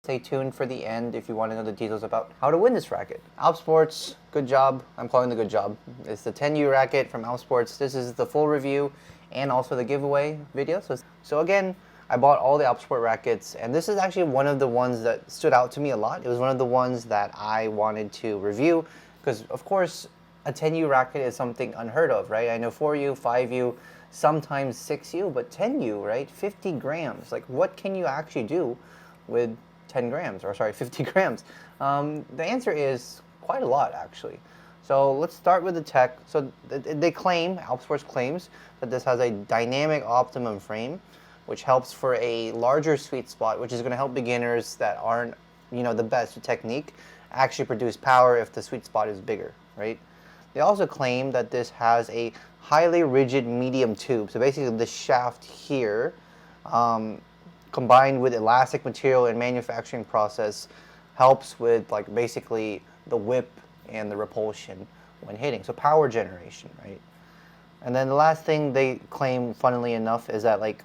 Stay tuned for the end if you want to know the details about how to win this racket. Alpsports, good job. I'm calling the good job. It's the 10U racket from Alpsports. This is the full review and also the giveaway video. So again, I bought all the Alpsport rackets, and this is actually one of the ones that stood out to me a lot. It was one of the ones that I wanted to review because, of course, a 10U racket is something unheard of, right? I know 4U, 5U, sometimes 6U, but 10U, right? 50 grams. Like, what can you actually do with 10 grams, or sorry, 50 grams? The answer is quite a lot, actually. So let's start with the tech. So they claim, Alpsports claims, that this has a dynamic optimum frame, which helps for a larger sweet spot, which is going to help beginners that aren't, the best with technique actually produce power if the sweet spot is bigger, right? They also claim that this has a highly rigid medium tube. So basically the shaft here, combined with elastic material and manufacturing process, helps with like basically the whip and the repulsion when hitting. So power generation, right? And then the last thing they claim, funnily enough, is that like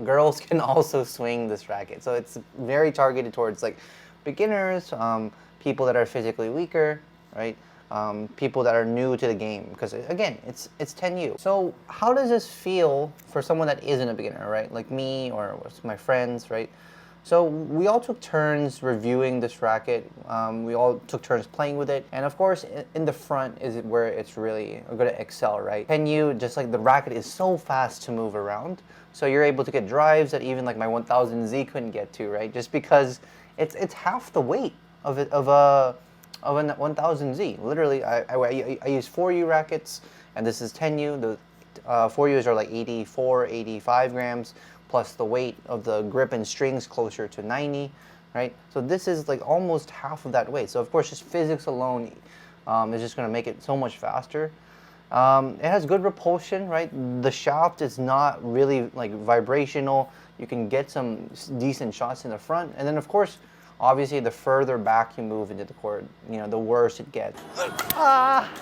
girls can also swing this racket. So it's very targeted towards like beginners, people that are physically weaker, right? People that are new to the game, because again, it's 10U. So how does this feel for someone that isn't a beginner, right? Like me or my friends, right? So we all took turns reviewing this racket. We all took turns playing with it. And of course, in the front is where it's really going to excel, right? 10U, just like the racket is so fast to move around. So you're able to get drives that even like my 1000Z couldn't get to, right? Just because it's half the weight of a 1000Z. Literally, I use 4U rackets, and this is 10U. The 4Us are like 84, 85 grams, plus the weight of the grip and strings closer to 90, right? So this is like almost half of that weight. So of course, just physics alone is just going to make it so much faster. It has good repulsion, right? The shaft is not really like vibrational. You can get some decent shots in the front, and then of course, obviously, the further back you move into the court, the worse it gets.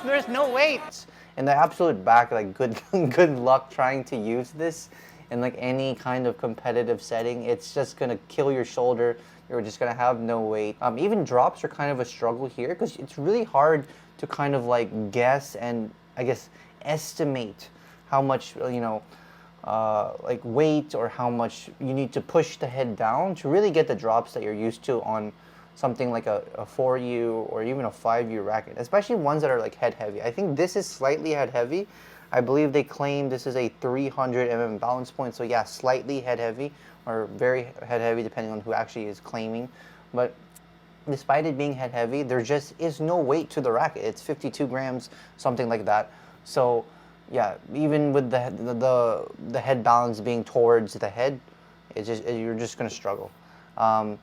There's no weight. In the absolute back, like good luck trying to use this in like any kind of competitive setting. It's just gonna kill your shoulder. You're just gonna have no weight. Even drops are kind of a struggle here because it's really hard to kind of like guess and I guess estimate how much like weight or how much you need to push the head down to really get the drops that you're used to on something like a 4U or even a 5U racket, especially ones that are like head heavy. I think this is slightly head heavy. I believe they claim this is a 300 mm balance point, so yeah, slightly head heavy or very head heavy depending on who actually is claiming. But despite it being head heavy, there just is no weight to the racket. It's 52 grams, something like that. So yeah, even with the head balance being towards the head, you're just gonna struggle.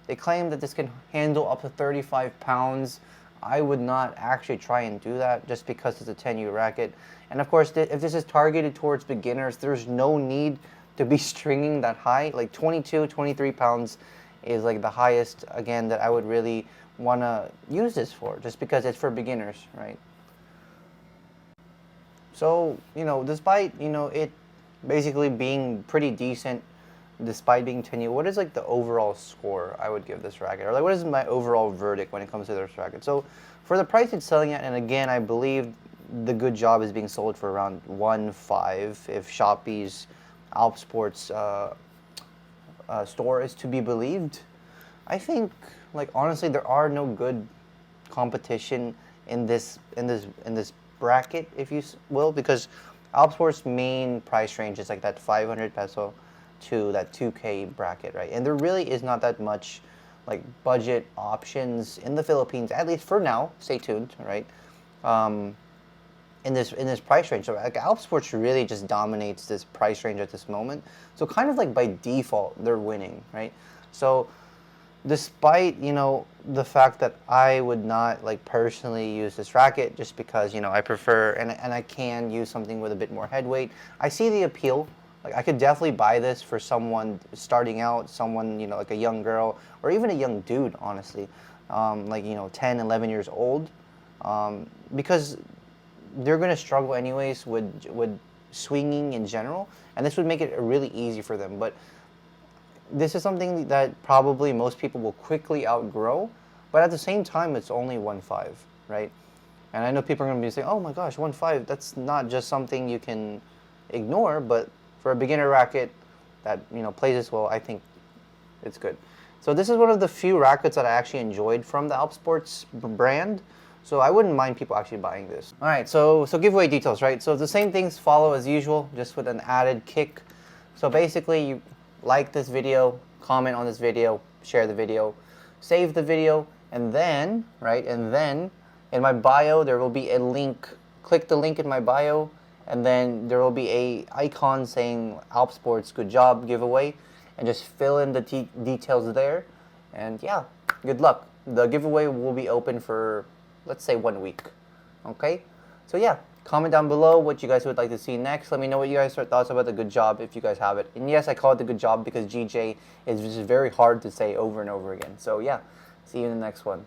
They claim that this can handle up to 35 pounds. I would not actually try and do that just because it's a 10U racket. And of course, if this is targeted towards beginners, there's no need to be stringing that high. Like 22, 23 pounds is like the highest, again, that I would really want to use this for, just because it's for beginners, right? So, despite, it basically being pretty decent, despite being 10U, what is like the overall score I would give this racket? Or like what is my overall verdict when it comes to this racket? So for the price it's selling at, and again, I believe the good job is being sold for around 1.5 if Shopee's Alpsports store is to be believed. I think, like, honestly, there are no good competition in this bracket, if you will, because Alpsports' main price range is like that 500 peso to that 2K bracket, right? And there really is not that much like budget options in the Philippines, at least for now. Stay tuned, right? In this price range, so like Alpsports really just dominates this price range at this moment. So kind of like by default, they're winning, right? So despite the fact that I would not like personally use this racket just because I prefer and I can use something with a bit more head weight, I see the appeal. Like I could definitely buy this for someone starting out, someone like a young girl or even a young dude, honestly, like 10, 11 years old, because they're gonna struggle anyways with swinging in general, and this would make it really easy for them. But this is something that probably most people will quickly outgrow, but at the same time, it's only 1.5, right? And I know people are going to be saying, oh my gosh, 1.5, that's not just something you can ignore, but for a beginner racket that, you know, plays this well, I think it's good. So this is one of the few rackets that I actually enjoyed from the Alpsports brand. So I wouldn't mind people actually buying this. All right, so giveaway details, right? So the same things follow as usual, just with an added kick. So basically, you like this video, comment on this video, share the video, save the video, and then, right, and then in my bio, there will be a link. Click the link in my bio, and then there will be a icon saying Alpsports Good Job giveaway, and just fill in the details there. And yeah, good luck. The giveaway will be open for, let's say, 1 week. Okay? So yeah, comment down below what you guys would like to see next. Let me know what you guys thoughts about the Good Job if you guys have it. And yes, I call it the Good Job because GJ is just very hard to say over and over again. So yeah, see you in the next one.